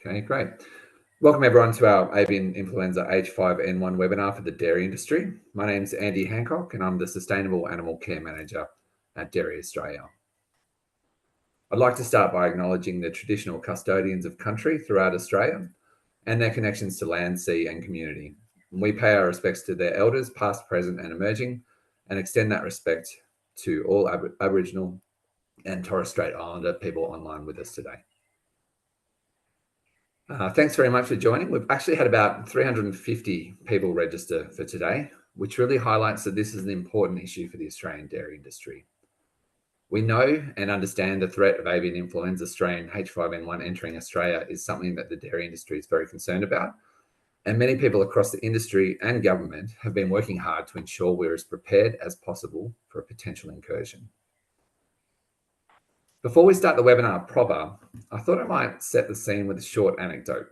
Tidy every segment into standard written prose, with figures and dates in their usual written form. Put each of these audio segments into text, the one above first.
Okay, great. Welcome everyone to our avian influenza H5N1 webinar for the dairy industry. My name's Andy Hancock and I'm the Sustainable Animal Care Manager at Dairy Australia. I'd like to start by acknowledging the traditional custodians of country throughout Australia and their connections to land, sea and community. We pay our respects to their elders, past, present and emerging, and extend that respect to all Aboriginal and Torres Strait Islander people online with us today. Thanks very much for joining. We've actually had about 350 people register for today, which really highlights that this is an important issue for the Australian dairy industry. We know and understand the threat of avian influenza strain H5N1 entering Australia is something that the dairy industry is very concerned about. And many people across the industry and government have been working hard to ensure we're as prepared as possible for a potential incursion. Before we start the webinar proper, I thought I might set the scene with a short anecdote.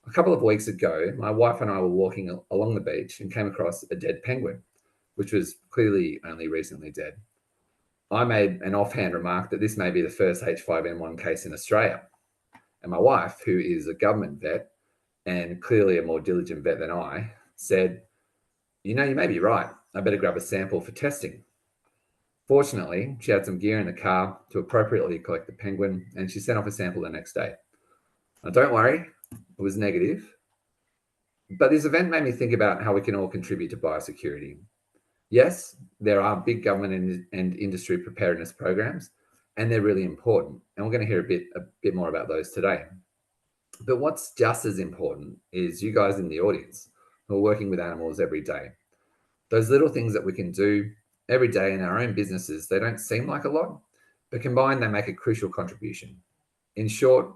A couple of weeks ago, my wife and I were walking along the beach and came across a dead penguin, which was clearly only recently dead. I made an offhand remark that this may be the first H5N1 case in Australia. And my wife, who is a government vet and clearly a more diligent vet than I, said, you may be right. I better grab a sample for testing. Fortunately, she had some gear in the car to appropriately collect the penguin, and she sent off a sample the next day. Now, don't worry, it was negative. But this event made me think about how we can all contribute to biosecurity. Yes, there are big government and industry preparedness programs, and they're really important. And we're going to hear a bit more about those today. But what's just as important is you guys in the audience who are working with animals every day. Those little things that we can do every day in our own businesses, they don't seem like a lot, but combined, they make a crucial contribution. In short,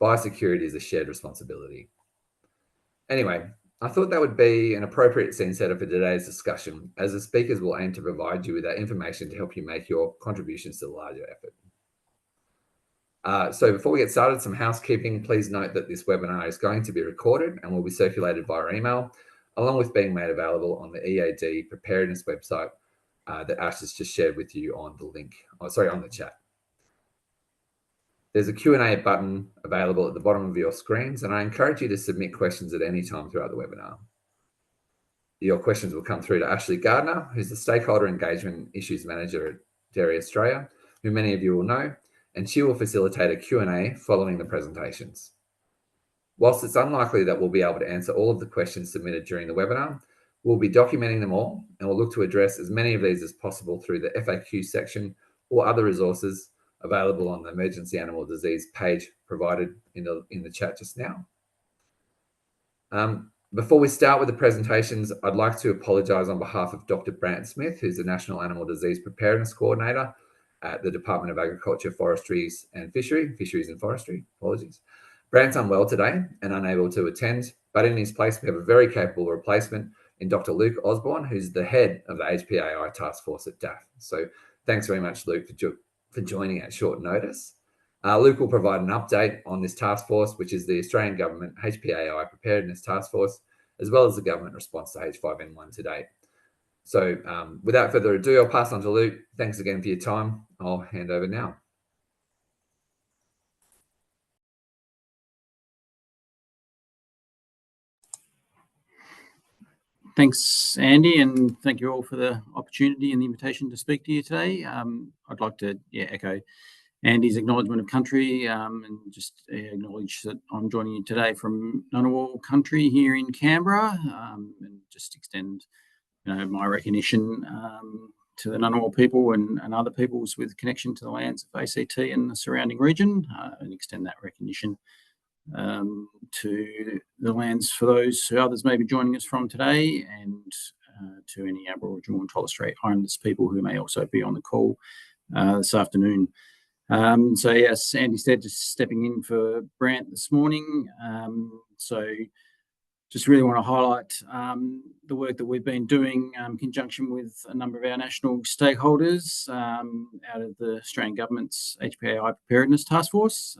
biosecurity is a shared responsibility. Anyway, I thought that would be an appropriate scene setter for today's discussion, as the speakers will aim to provide you with that information to help you make your contributions to the larger effort. So before we get started, some housekeeping. Please note that this webinar is going to be recorded and will be circulated via email, along with being made available on the EAD preparedness website that Ash has just shared with you on the link, on the chat. There's a Q&A button available at the bottom of your screens, and I encourage you to submit questions at any time throughout the webinar. Your questions will come through to Ashley Gardner, who's the Stakeholder Engagement Issues Manager at Dairy Australia, who many of you will know, and she will facilitate a Q&A following the presentations. Whilst it's unlikely that we'll be able to answer all of the questions submitted during the webinar, we'll be documenting them all, and we'll look to address as many of these as possible through the FAQ section or other resources available on the emergency animal disease page provided in the chat just now. Before we start with the presentations, I'd like to apologise on behalf of Dr. Brant Smith, who's the National Animal Disease Preparedness Coordinator at the Department of Agriculture, Fisheries and Forestry, apologies. Brant's unwell today and unable to attend, but in his place, we have a very capable replacement in Dr. Luke Osborne, who's the head of the HPAI task force at DAF. So thanks very much, Luke, for joining at short notice. Luke will provide an update on this task force, which is the Australian Government HPAI Preparedness Task Force, as well as the government response to H5N1 to date. So without further ado, I'll pass on to Luke. Thanks again for your time. I'll hand over now. Thanks, Andy, and thank you all for the opportunity and the invitation to speak to you today. I'd like to echo Andy's acknowledgement of country and just acknowledge that I'm joining you today from Ngunnawal country here in Canberra, and just extend my recognition to the Ngunnawal people and other peoples with connection to the lands of ACT and the surrounding region, and extend that recognition to the lands for those who others may be joining us from today, and to any Aboriginal and Torres Strait Islanders people who may also be on the call this afternoon. So yes, Andy said, just stepping in for Brant this morning. So just really want to highlight the work that we've been doing in conjunction with a number of our national stakeholders out of the Australian Government's HPAI Preparedness Task Force.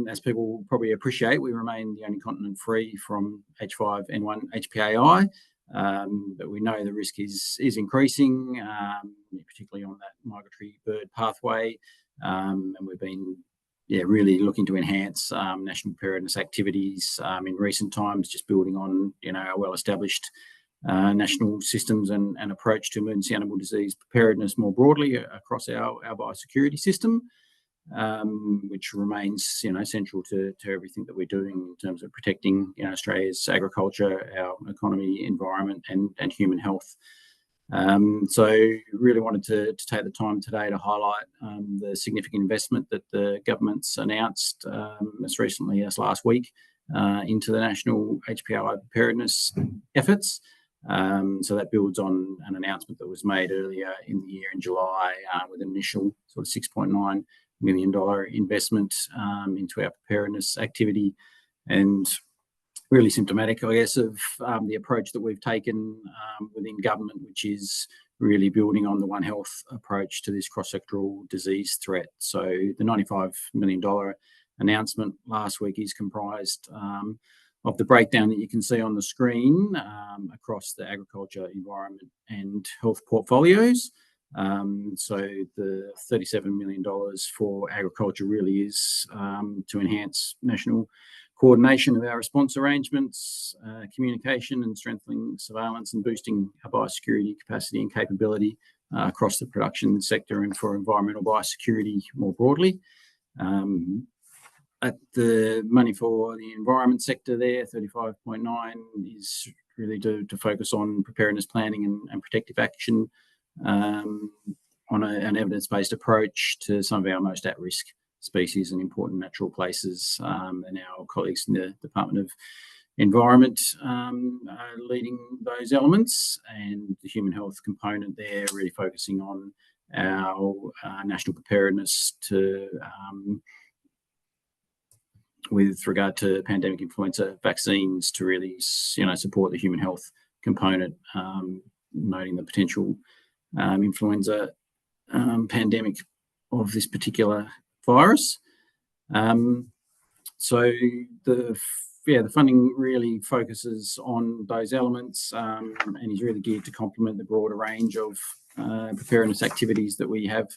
As people will probably appreciate, we remain the only continent free from H5N1 HPAI, but we know the risk is increasing, particularly on that migratory bird pathway, and we've been really looking to enhance national preparedness activities in recent times, just building on our well-established national systems and approach to emergency animal disease preparedness more broadly across our biosecurity system, which remains central to everything that we're doing in terms of protecting Australia's agriculture, our economy, environment, and human health. So really wanted to take the time today to highlight the significant investment that the government's announced as recently as last week into the national HPAI preparedness efforts. So that builds on an announcement that was made earlier in the year in July with an initial sort of $6.9 million investment into our preparedness activity, and really symptomatic, I guess, of the approach that we've taken within government, which is really building on the One Health approach to this cross-sectoral disease threat. So the $95 million announcement last week is comprised of the breakdown that you can see on the screen across the agriculture, environment, and health portfolios. So the $37 million for agriculture really is to enhance national coordination of our response arrangements, communication and strengthening surveillance, and boosting our biosecurity capacity and capability across the production sector and for environmental biosecurity more broadly. At the money for the environment sector there, 35.9, is really to focus on preparedness planning and protective action on an evidence-based approach to some of our most at-risk species and important natural places. And our colleagues in the Department of Environment are leading those elements, and the human health component there really focusing on our national preparedness to with regard to pandemic influenza vaccines to really support the human health component, noting the potential influenza pandemic of this particular virus. So the funding really focuses on those elements and is really geared to complement the broader range of preparedness activities that we have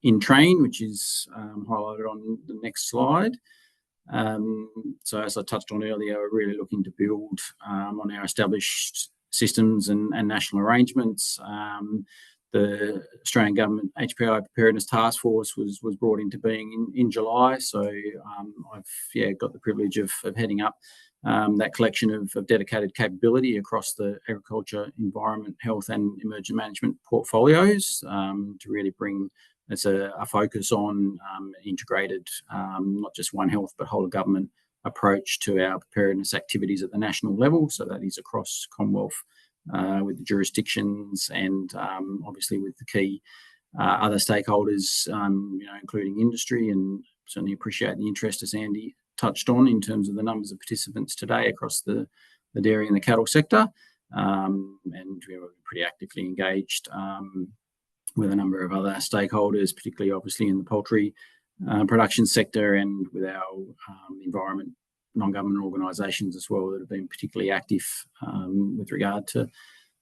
in train, which is highlighted on the next slide. So as I touched on earlier, we're really looking to build on our established systems and national arrangements. The Australian Government HPAI Preparedness Task Force was brought into being in July, so I've got the privilege of heading up that collection of dedicated capability across the agriculture, environment, health and emergent management portfolios to really bring as a focus on integrated, not just One Health, but whole of government approach to our preparedness activities at the national level. So that is across Commonwealth with the jurisdictions and obviously with the key other stakeholders, including industry, and certainly appreciate the interest, as Andy touched on, in terms of the numbers of participants today across the dairy and the cattle sector. And we're pretty actively engaged with a number of other stakeholders, particularly obviously in the poultry production sector, and with our environment non-government organisations as well that have been particularly active with regard to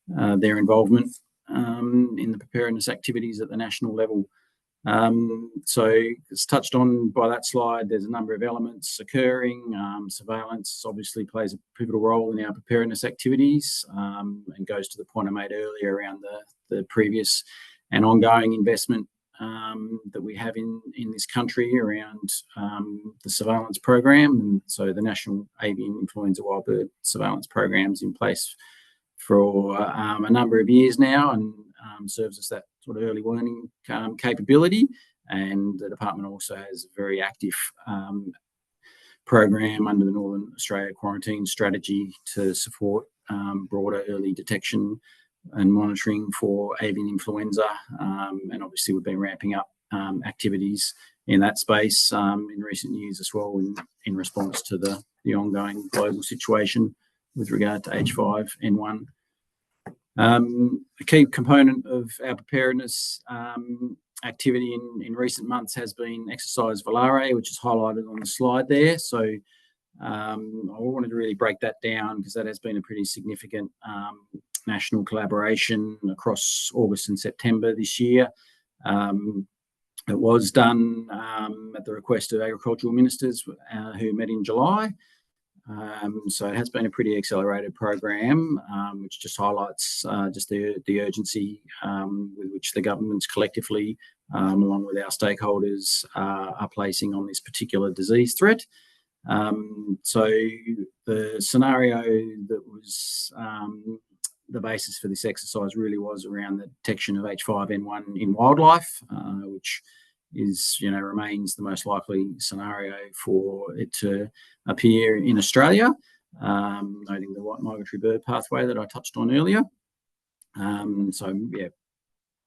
their involvement in the preparedness activities at the national level. So it's touched on by that slide. There's a number of elements occurring. Surveillance obviously plays a pivotal role in our preparedness activities and goes to the point I made earlier around the previous and ongoing investment that we have in this country around the surveillance program. And so the National Avian Influenza Wild Bird Surveillance Program is in place for a number of years now, and serves us that sort of early warning capability. And the department also has a very active program under the Northern Australia Quarantine Strategy to support broader early detection and monitoring for avian influenza. And obviously we've been ramping up activities in that space in recent years as well in response to the ongoing global situation with regard to H5N1. A key component of our preparedness activity in recent months has been Exercise Volare, which is highlighted on the slide there. So I wanted to really break that down because that has been a pretty significant national collaboration across August and September this year. It was done at the request of agricultural ministers who met in July. So it has been a pretty accelerated program, which just highlights just the urgency with which the governments collectively, along with our stakeholders, are placing on this particular disease threat. So the scenario that was the basis for this exercise really was around the detection of H5N1 in wildlife, which is, remains the most likely scenario for it to appear in Australia, noting the white migratory bird pathway that I touched on earlier.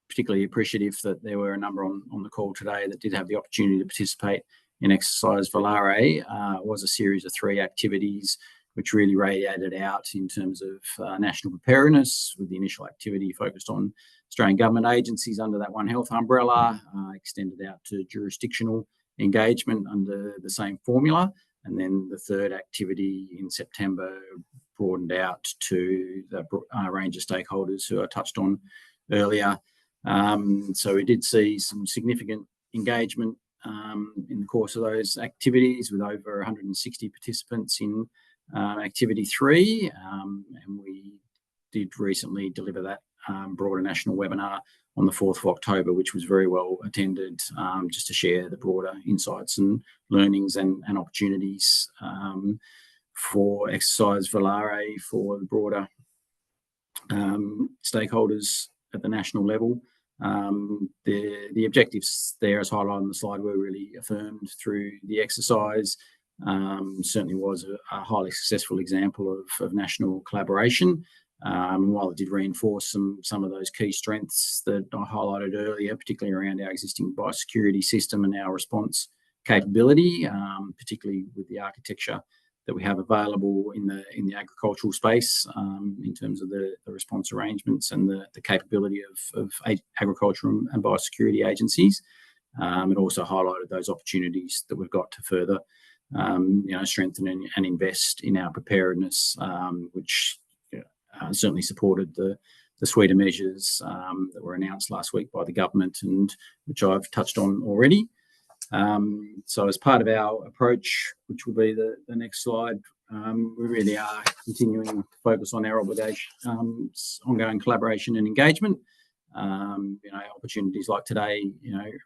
Particularly appreciative that there were a number on the call today that did have the opportunity to participate in Exercise Volare. It was a series of 3 activities which really radiated out in terms of national preparedness, with the initial activity focused on Australian government agencies under that One Health umbrella, extended out to jurisdictional engagement under the same formula. And then the third activity in September broadened out to the range of stakeholders who I touched on earlier. So we did see some significant engagement in the course of those activities, with over 160 participants in activity 3, and we did recently deliver that broader national webinar on the 4th of October, which was very well attended, just to share the broader insights and learnings and opportunities for Exercise Volare for the broader stakeholders at the national level. The objectives there, as highlighted on the slide, were really affirmed through the exercise. Certainly was a highly successful example of national collaboration. While it did reinforce some of those key strengths that I highlighted earlier, particularly around our existing biosecurity system and our response capability, particularly with the architecture that we have available in the agricultural space, in terms of the response arrangements and the capability of agriculture and biosecurity agencies. It also highlighted those opportunities that we've got to further strengthen and invest in our preparedness, which certainly supported the suite of measures that were announced last week by the government, and which I've touched on already. So as part of our approach, which will be the next slide, we really are continuing to focus on our obligation, ongoing collaboration and engagement. Opportunities like today,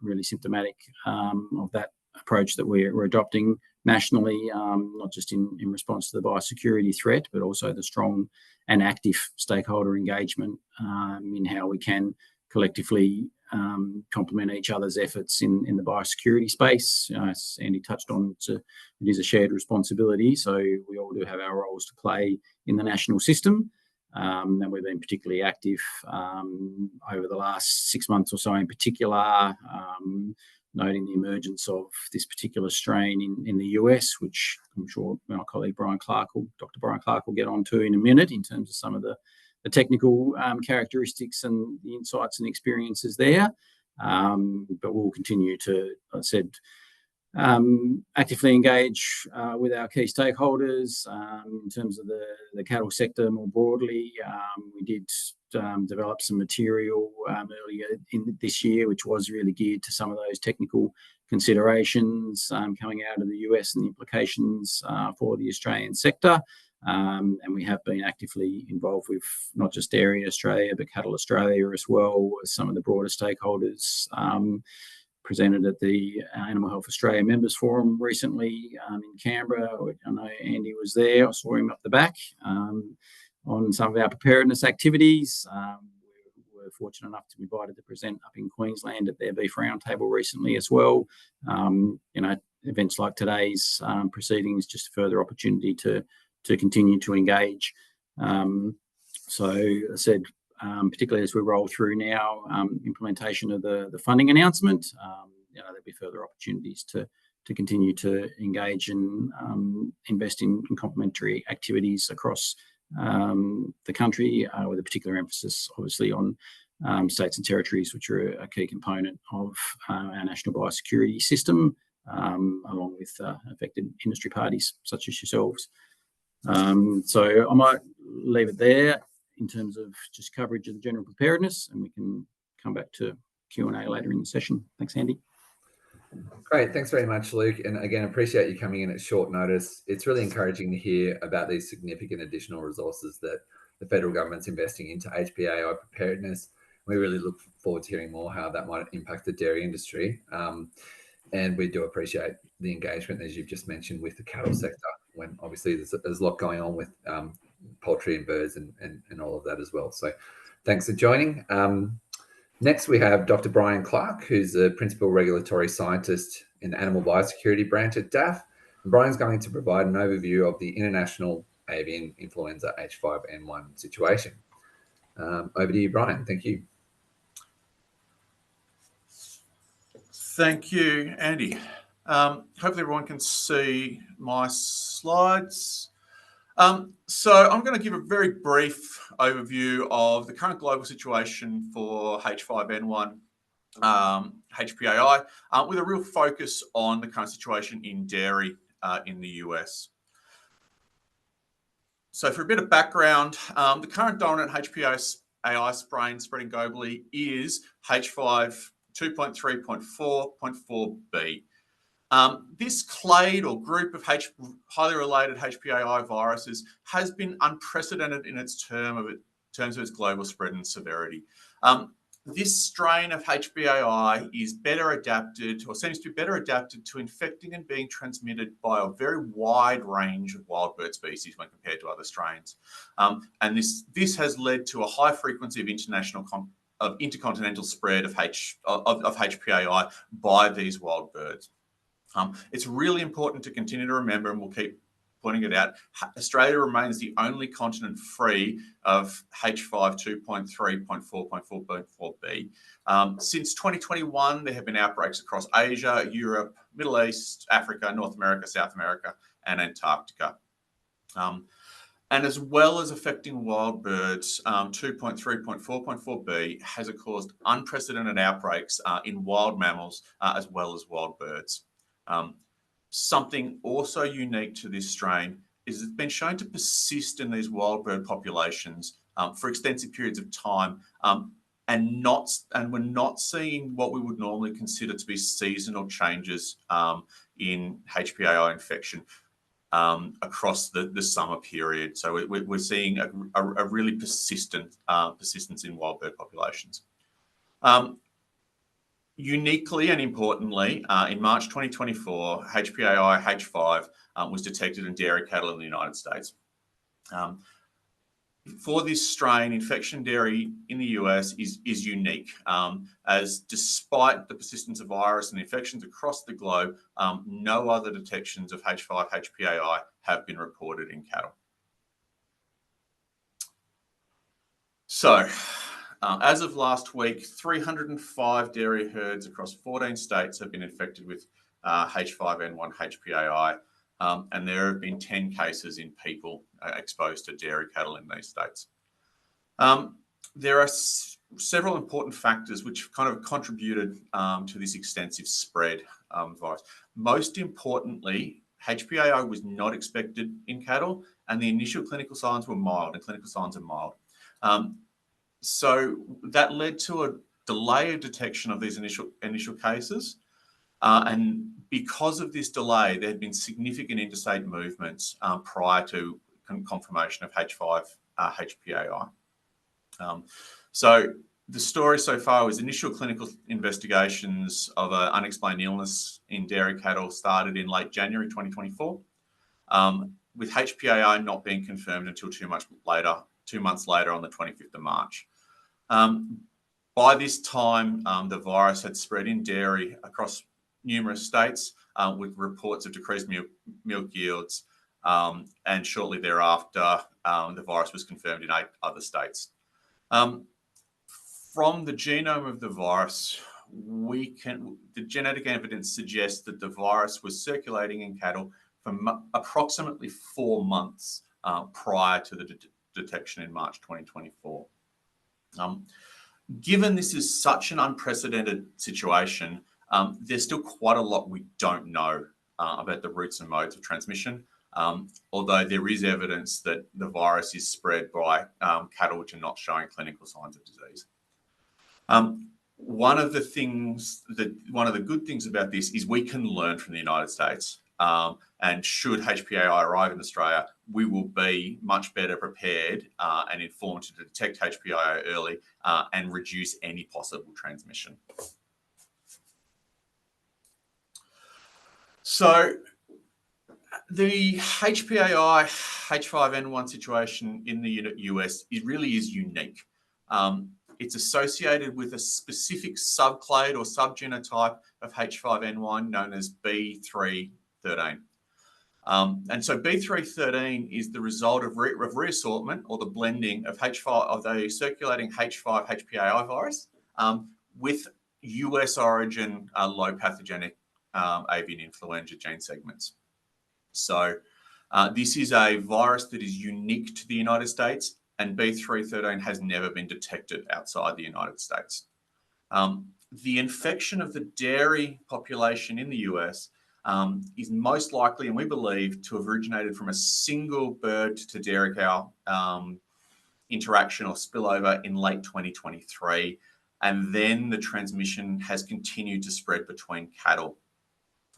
really symptomatic of that approach that we're adopting nationally, not just in response to the biosecurity threat, but also the strong and active stakeholder engagement in how we can collectively complement each other's efforts in the biosecurity space. As Andy touched on, it is a shared responsibility, so we all do have our roles to play in the national system. And we've been particularly active over the last 6 months or so in particular, noting the emergence of this particular strain in the US, which I'm sure my colleague Dr. Brian Clark will get on to in a minute, in terms of some of the technical characteristics and the insights and experiences there. But we'll continue to, as I said, actively engage with our key stakeholders in terms of the cattle sector more broadly. We did develop some material earlier in this year, which was really geared to some of those technical considerations coming out of the US and the implications for the Australian sector. And we have been actively involved with not just Dairy Australia, but Cattle Australia as well, as some of the broader stakeholders presented at the Animal Health Australia Members Forum recently in Canberra. I know Andy was there. I saw him up the back on some of our preparedness activities. We were fortunate enough to be invited to present up in Queensland at their Beef Roundtable recently as well. Events like today's proceedings, just a further opportunity to continue to engage. So as I said, particularly as we roll through now implementation of the funding announcement, there'll be further opportunities to continue to engage and invest in complementary activities across the country, with a particular emphasis obviously on states and territories, which are a key component of our national biosecurity system, along with affected industry parties such as yourselves. So I might leave it there in terms of just coverage of the general preparedness, and we can come back to Q&A later in the session. Thanks, Andy. Great. Thanks very much, Luke. And again, appreciate you coming in at short notice. It's really encouraging to hear about these significant additional resources that the federal government's investing into HPAI preparedness. We really look forward to hearing more how that might impact the dairy industry. And we do appreciate the engagement, as you've just mentioned, with the cattle sector, when obviously there's a lot going on with poultry and birds and all of that as well. So thanks for joining. Next, we have Dr. Brian Clark, who's a Principal Regulatory Scientist in the Animal Biosecurity Branch at DAF. And Brian's going to provide an overview of the international avian influenza H5N1 situation. Over to you, Brian. Thank you. Thank you, Andy. Hopefully everyone can see my slides. So I'm going to give a very brief overview of the current global situation for H5N1 HPAI with a real focus on the current situation in dairy in the US. So for a bit of background, the current dominant HPAI strain spreading globally is H5 2.3.4.4b. This clade or group of highly related HPAI viruses has been unprecedented in its terms of its global spread and severity. This strain of HPAI is better adapted, or seems to be better adapted, to infecting and being transmitted by a very wide range of wild bird species when compared to other strains. And this has led to a high frequency of intercontinental spread of HPAI by these wild birds. It's really important to continue to remember, and we'll keep pointing it out, Australia remains the only continent free of H5 2.3.4.4.4b. Since 2021, there have been outbreaks across Asia, Europe, Middle East, Africa, North America, South America, and Antarctica. And as well as affecting wild birds, 2.3.4.4b has caused unprecedented outbreaks in wild mammals as well as wild birds. Something also unique to this strain is it's been shown to persist in these wild bird populations for extensive periods of time, and we're not seeing what we would normally consider to be seasonal changes in HPAI infection across the summer period. So we're seeing a really persistence in wild bird populations. Uniquely and importantly, in March 2024, HPAI H5 was detected in dairy cattle in the United States. For this strain, infection dairy in the US is unique, as despite the persistence of virus and infections across the globe, no other detections of H5 HPAI have been reported in cattle. So, as of last week, 305 dairy herds across 14 states have been infected with H5N1 HPAI, and there have been 10 cases in people exposed to dairy cattle in these states. There are several important factors which kind of contributed to this extensive spread of virus. Most importantly, HPAI was not expected in cattle, and the initial clinical signs were mild, and clinical signs are mild. So that led to a delay of detection of these initial cases. And because of this delay, there had been significant interstate movements prior to confirmation of H5 HPAI. So the story so far was initial clinical investigations of an unexplained illness in dairy cattle started in late January 2024, with HPAI not being confirmed until 2 months later on the 25th of March. By this time, the virus had spread in dairy across numerous states with reports of decreased milk yields, and shortly thereafter, the virus was confirmed in 8 other states. From the genome of the virus, the genetic evidence suggests that the virus was circulating in cattle for approximately 4 months prior to the detection in March 2024. Given this is such an unprecedented situation, there's still quite a lot we don't know about the routes and modes of transmission, although there is evidence that the virus is spread by cattle which are not showing clinical signs of disease. one of the good things about this is we can learn from the United States. And should HPAI arrive in Australia, we will be much better prepared and informed to detect HPAI early and reduce any possible transmission. So the HPAI H5N1 situation in the US really is unique. It's associated with a specific subclade or subgenotype of H5N1 known as B313. And so B313 is the result of reassortment or the blending of the circulating H5 HPAI virus with US origin low pathogenic avian influenza gene segments. So this is a virus that is unique to the United States, and B313 has never been detected outside the United States. The infection of the dairy population in the US is most likely, and we believe, to have originated from a single bird to dairy cow interaction or spillover in late 2023. And then the transmission has continued to spread between cattle.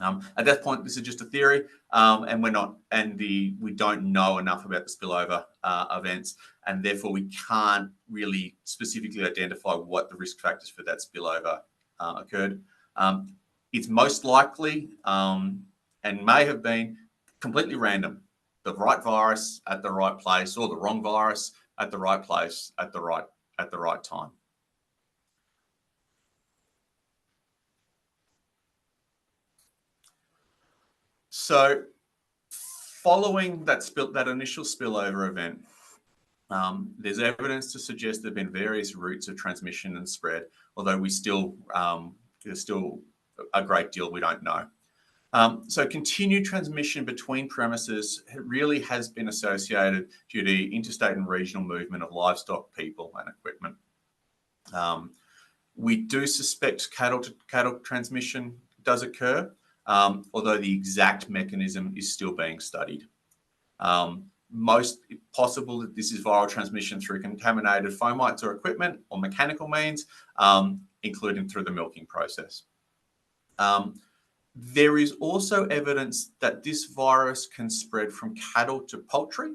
At that point, this is just a theory, and we don't know enough about the spillover events, and therefore we can't really specifically identify what the risk factors for that spillover occurred. It's most likely and may have been completely random. The right virus at the right place, or the wrong virus at the right place at the right time. So, following that initial spillover event, there's evidence to suggest there have been various routes of transmission and spread, although there's still a great deal we don't know. So continued transmission between premises really has been associated due to interstate and regional movement of livestock, people, and equipment. We do suspect cattle to cattle transmission does occur, although the exact mechanism is still being studied. Most possible that this is viral transmission through contaminated fomites or equipment or mechanical means, including through the milking process. There is also evidence that this virus can spread from cattle to poultry,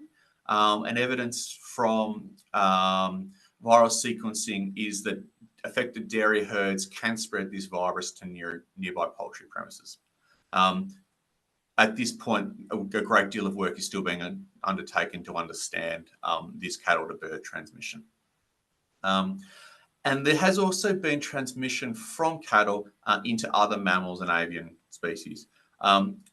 and evidence from viral sequencing is that affected dairy herds can spread this virus to nearby poultry premises. At this point, a great deal of work is still being undertaken to understand this cattle to bird transmission. And there has also been transmission from cattle into other mammals and avian species.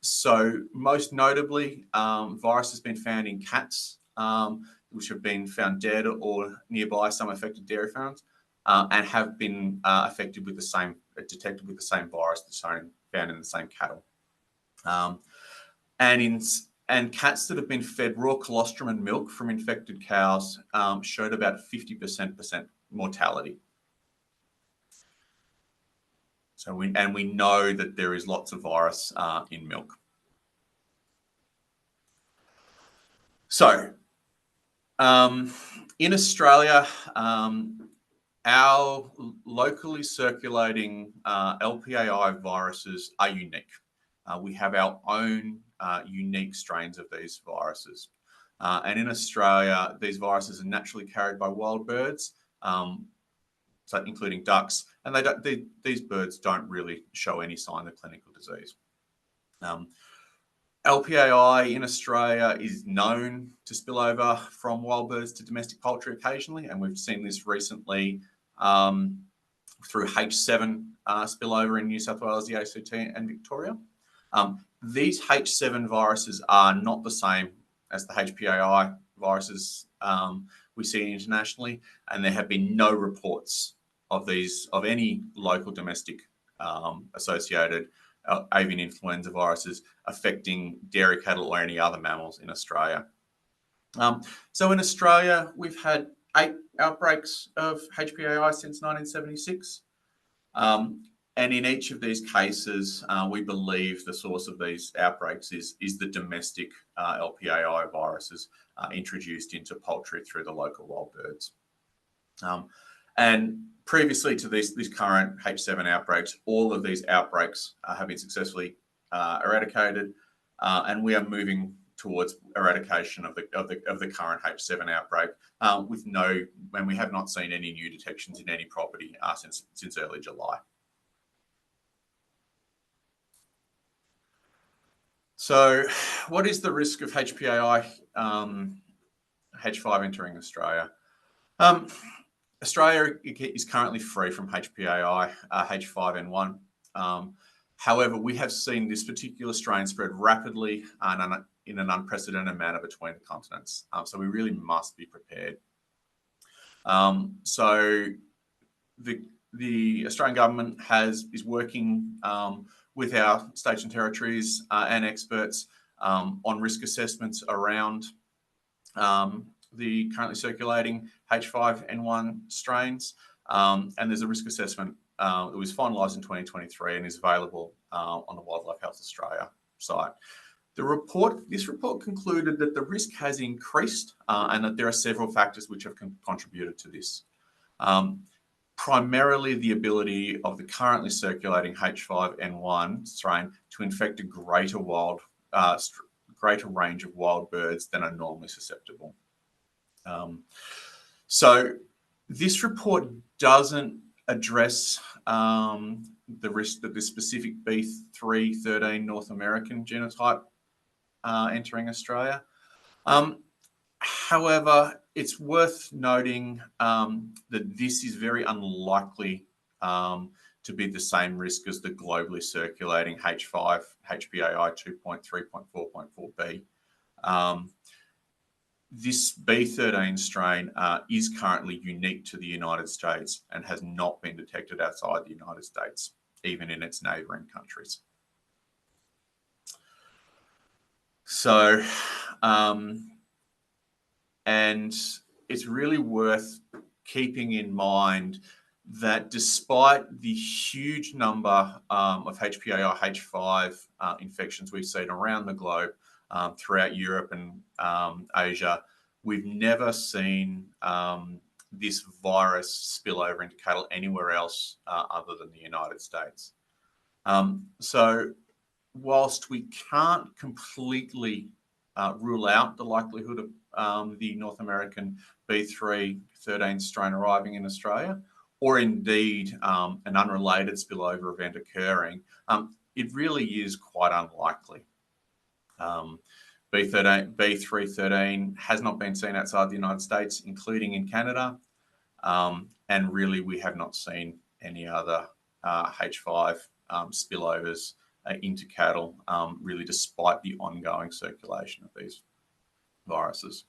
So most notably, virus has been found in cats, which have been found dead or nearby some affected dairy farms, and have been detected with the same virus that's found in the same cattle. And cats that have been fed raw colostrum and milk from infected cows showed about 50% mortality. So we know that there is lots of virus in milk. So in Australia, our locally circulating LPAI viruses are unique. We have our own unique strains of these viruses. And in Australia, these viruses are naturally carried by wild birds, so including ducks, and these birds don't really show any sign of clinical disease. LPAI in Australia is known to spill over from wild birds to domestic poultry occasionally, and we've seen this recently through H7 spillover in New South Wales, the ACT, and Victoria. These H7 viruses are not the same as the HPAI viruses we see internationally, and there have been no reports of any local domestic associated avian influenza viruses affecting dairy cattle or any other mammals in Australia. So in Australia, we've had 8 outbreaks of HPAI since 1976. And in each of these cases, we believe the source of these outbreaks is the domestic LPAI viruses introduced into poultry through the local wild birds. And previously to these current H7 outbreaks, all of these outbreaks have been successfully eradicated, and we are moving towards eradication of the current H7 outbreak when we have not seen any new detections in any property since early July. So, what is the risk of HPAI H5 entering Australia? Australia is currently free from HPAI H5N1. However, we have seen this particular strain spread rapidly and in an unprecedented manner between the continents. So we really must be prepared. So the Australian government is working with our states and territories and experts on risk assessments around the currently circulating H5N1 strains. And there's a risk assessment that was finalised in 2023 and is available on the Wildlife Health Australia site. This report concluded that the risk has increased and that there are several factors which have contributed to this. Primarily the ability of the currently circulating H5N1 strain to infect a greater range of wild birds than are normally susceptible. So this report doesn't address the risk that the specific B313 North American genotype entering Australia. However, it's worth noting that this is very unlikely to be the same risk as the globally circulating H5 HPAI 2.3.4.4b. This B13 strain is currently unique to the United States and has not been detected outside the United States, even in its neighbouring countries. So, and it's really worth keeping in mind that despite the huge number of HPAI H5 infections we've seen around the globe, throughout Europe and Asia, we've never seen this virus spill over into cattle anywhere else other than the United States. So whilst we can't completely rule out the likelihood of the North American B313 strain arriving in Australia, or indeed an unrelated spillover event occurring, it really is quite unlikely. B313 has not been seen outside the United States, including in Canada, and really we have not seen any other H5 spillovers into cattle, really despite the ongoing circulation of these viruses.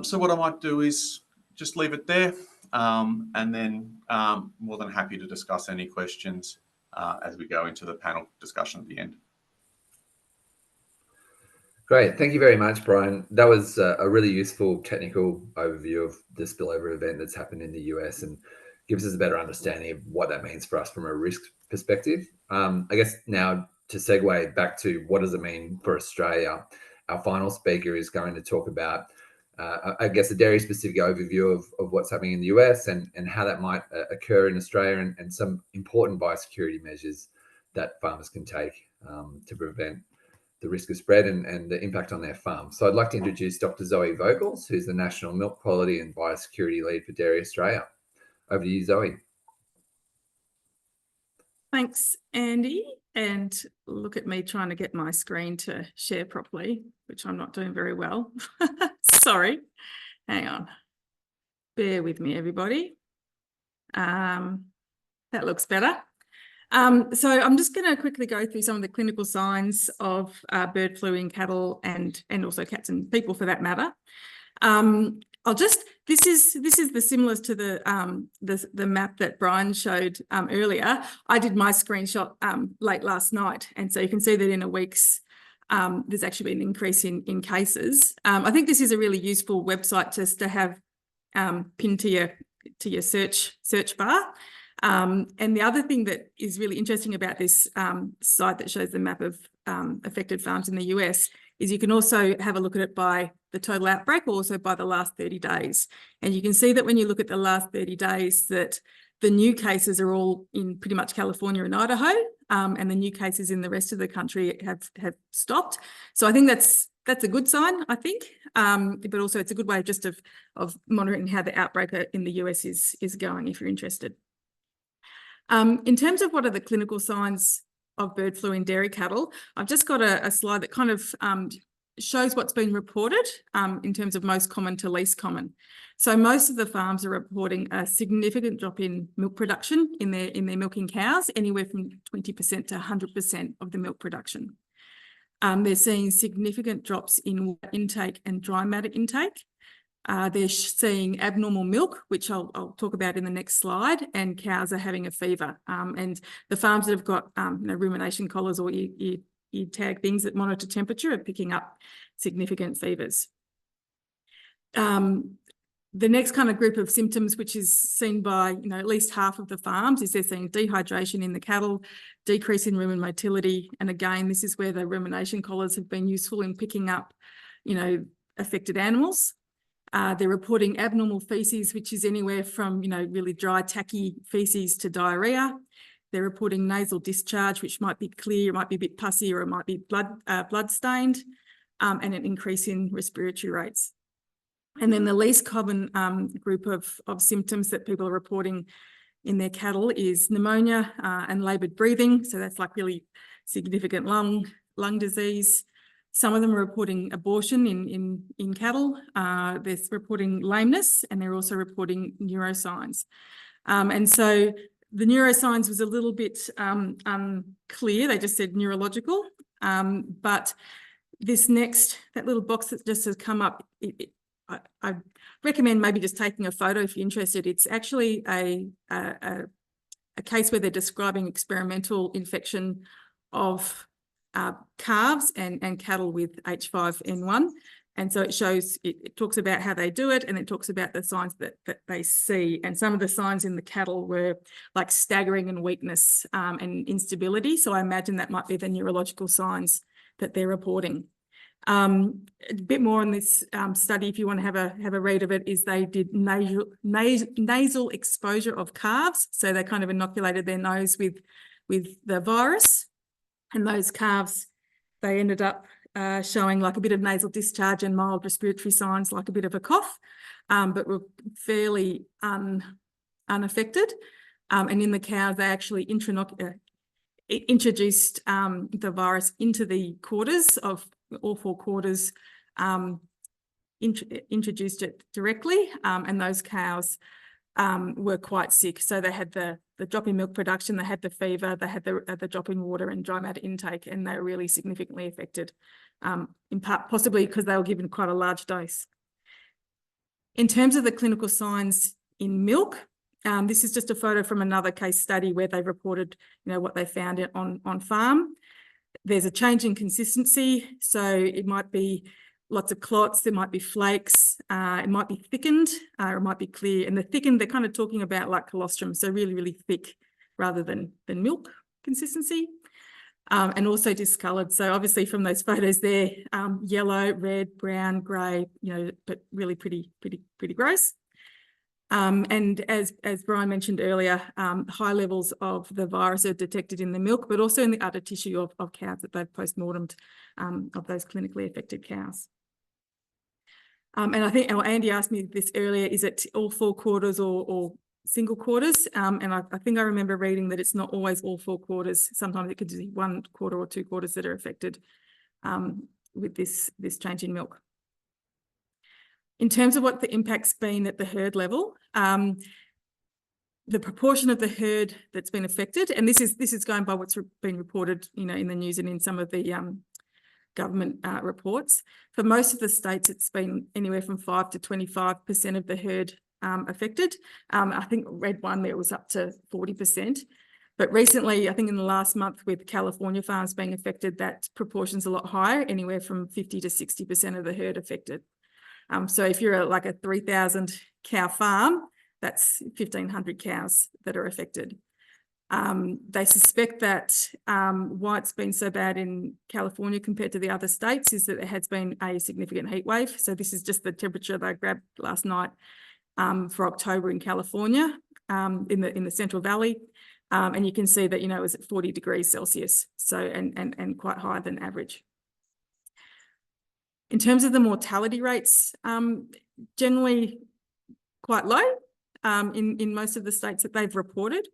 So what I might do is just leave it there, and then more than happy to discuss any questions as we go into the panel discussion at the end. Great. Thank you very much, Brian. That was a really useful technical overview of the spillover event that's happened in the US and gives us a better understanding of what that means for us from a risk perspective. I guess now to segue back to what does it mean for Australia, our final speaker is going to talk about, I guess, a dairy-specific overview of what's happening in the US and how that might occur in Australia and some important biosecurity measures that farmers can take to prevent the risk of spread and the impact on their farm. So I'd like to introduce Dr. Zoe Vogels, who's the National Milk Quality and Biosecurity Lead for Dairy Australia. Over to you, Zoe. Thanks, Andy. And look at me trying to get my screen to share properly, which I'm not doing very well. Sorry. Hang on. Bear with me, everybody. That looks better. So I'm just going to quickly go through some of the clinical signs of bird flu in cattle and also cats and people for that matter. This is the similar to the map that Brian showed earlier. I did my screenshot late last night, and so you can see that in a week's there's actually been an increase in cases. I think this is a really useful website just to have pinned to your search bar. And the other thing that is really interesting about this site that shows the map of affected farms in the US is you can also have a look at it by the total outbreak, also by the last 30 days. And you can see that when you look at the last 30 days that the new cases are all in pretty much California and Idaho, and the new cases in the rest of the country have stopped. So I think that's a good sign, I think, but also it's a good way just of monitoring how the outbreak in the US is going, if you're interested. In terms of what are the clinical signs of bird flu in dairy cattle, I've just got a slide that kind of shows what's been reported in terms of most common to least common. So most of the farms are reporting a significant drop in milk production in their milking cows, anywhere from 20% to 100% of the milk production. They're seeing significant drops in water intake and dry matter intake. They're seeing abnormal milk, which I'll talk about in the next slide, and cows are having a fever. And the farms that have got rumination collars or ear tag things that monitor temperature are picking up significant fevers. The next kind of group of symptoms, which is seen by at least half of the farms, is they're seeing dehydration in the cattle, decrease in rumen motility, and again, this is where the rumination collars have been useful in picking up, affected animals. They're reporting abnormal feces, which is anywhere from really dry, tacky feces to diarrhea. They're reporting nasal discharge, which might be clear, it might be a bit pussy, or it might be blood stained, and an increase in respiratory rates. And then the least common group of symptoms that people are reporting in their cattle is pneumonia and laboured breathing. So that's like really significant lung disease. Some of them are reporting abortion in cattle. They're reporting lameness, and they're also reporting neurosigns. And so the neurosigns was a little bit unclear. They just said neurological. But that little box that just has come up, I recommend maybe just taking a photo if you're interested. It's actually a case where they're describing experimental infection of calves and cattle with H5N1. And so it talks about how they do it, and it talks about the signs that they see. And some of the signs in the cattle were like staggering and weakness and instability. So I imagine that might be the neurological signs that they're reporting. A bit more on this study, if you want to have a read of it, is they did nasal exposure of calves. So they kind of inoculated their nose with the virus, and those calves, they ended up showing like a bit of nasal discharge and mild respiratory signs, like a bit of a cough, but were fairly unaffected. And in the cows, they actually introduced the virus into the quarters of all four quarters, introduced it directly, and those cows were quite sick. So they had the drop in milk production, they had the fever, they had the drop in water and dry matter intake, and they were really significantly affected, in part possibly because they were given quite a large dose. In terms of the clinical signs in milk, this is just a photo from another case study where they reported what they found on farm. There's a change in consistency, so it might be lots of clots, there might be flakes, it might be thickened, or it might be clear. And the thickened, they're kind of talking about like colostrum, so really, really thick rather than milk consistency, and also discoloured. So obviously from those photos there, yellow, red, brown, grey, but really pretty gross. And as Brian mentioned earlier, high levels of the virus are detected in the milk, but also in the udder tissue of cows that they've post-mortemed, of those clinically affected cows. And I think Andy asked me this earlier, is it all four quarters or single quarters? And I think I remember reading that it's not always all four quarters. Sometimes it could be 1 quarter or 2 quarters that are affected with this change in milk. In terms of what the impact's been at the herd level, the proportion of the herd that's been affected, and this is going by what's been reported, in the news and in some of the government reports. For most of the states, it's been anywhere from 5 to 25% of the herd affected. I think red one there was up to 40%. But recently, I think in the last month with California farms being affected, that proportion's a lot higher, anywhere from 50 to 60% of the herd affected. So if you're like a 3,000 cow farm, that's 1,500 cows that are affected. They suspect that why it's been so bad in California compared to the other states is that there has been a significant heat wave. So this is just the temperature they grabbed last night for October in California, in the Central Valley. And you can see that, you know, it was at 40 degrees Celsius, so and quite higher than average. In terms of the mortality rates, generally quite low in most of the states that they've reported.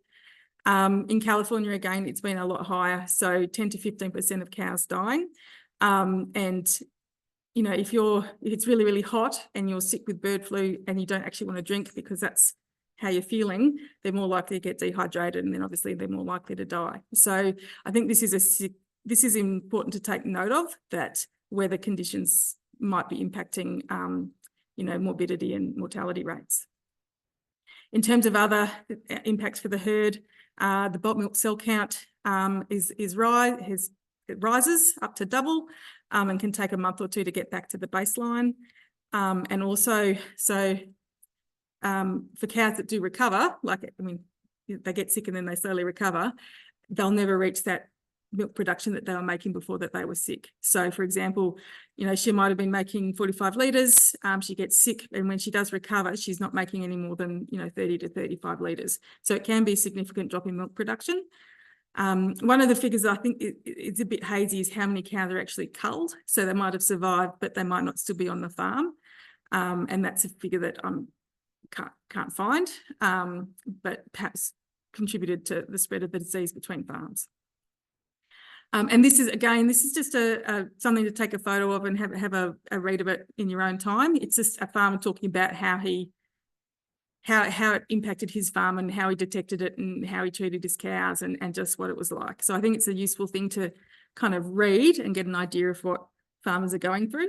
In California, again, it's been a lot higher, so 10 to 15% of cows dying. And, you know, if it's really, really hot and you're sick with bird flu and you don't actually want to drink because that's how you're feeling, they're more likely to get dehydrated, and then obviously they're more likely to die. So I think this is important to take note of, that weather conditions might be impacting, you know, morbidity and mortality rates. In terms of other impacts for the herd, the bulk milk cell count it rises up to double and can take a month or two to get back to the baseline. And also, so for cows that do recover, like, I mean, they get sick and then they slowly recover, they'll never reach that milk production that they were making before that they were sick. So for example, you know, she might have been making 45 litres, she gets sick, and when she does recover, she's not making any more than, you know, 30 to 35 litres. So it can be a significant drop in milk production. One of the figures I think it's a bit hazy is how many cows are actually culled. So they might have survived, but they might not still be on the farm. And that's a figure that I can't find, but perhaps contributed to the spread of the disease between farms. And this is just something to take a photo of and have a read of it in your own time. It's just a farmer talking about how it impacted his farm and how he detected it and how he treated his cows and just what it was like. So I think it's a useful thing to kind of read and get an idea of what farmers are going through.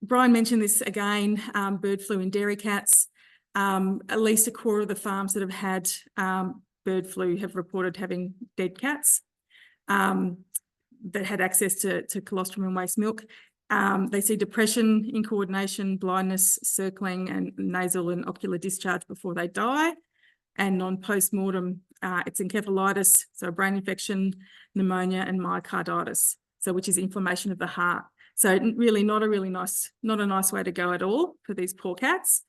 Brian mentioned this again, bird flu in dairy cats. At least a quarter of the farms that have had bird flu have reported having dead cats that had access to colostrum and waste milk. They see depression, incoordination, blindness, circling, and nasal and ocular discharge before they die. And on post-mortem, it's encephalitis, so brain infection, pneumonia, and myocarditis, so which is inflammation of the heart. So really not a nice way to go at all for these poor cats.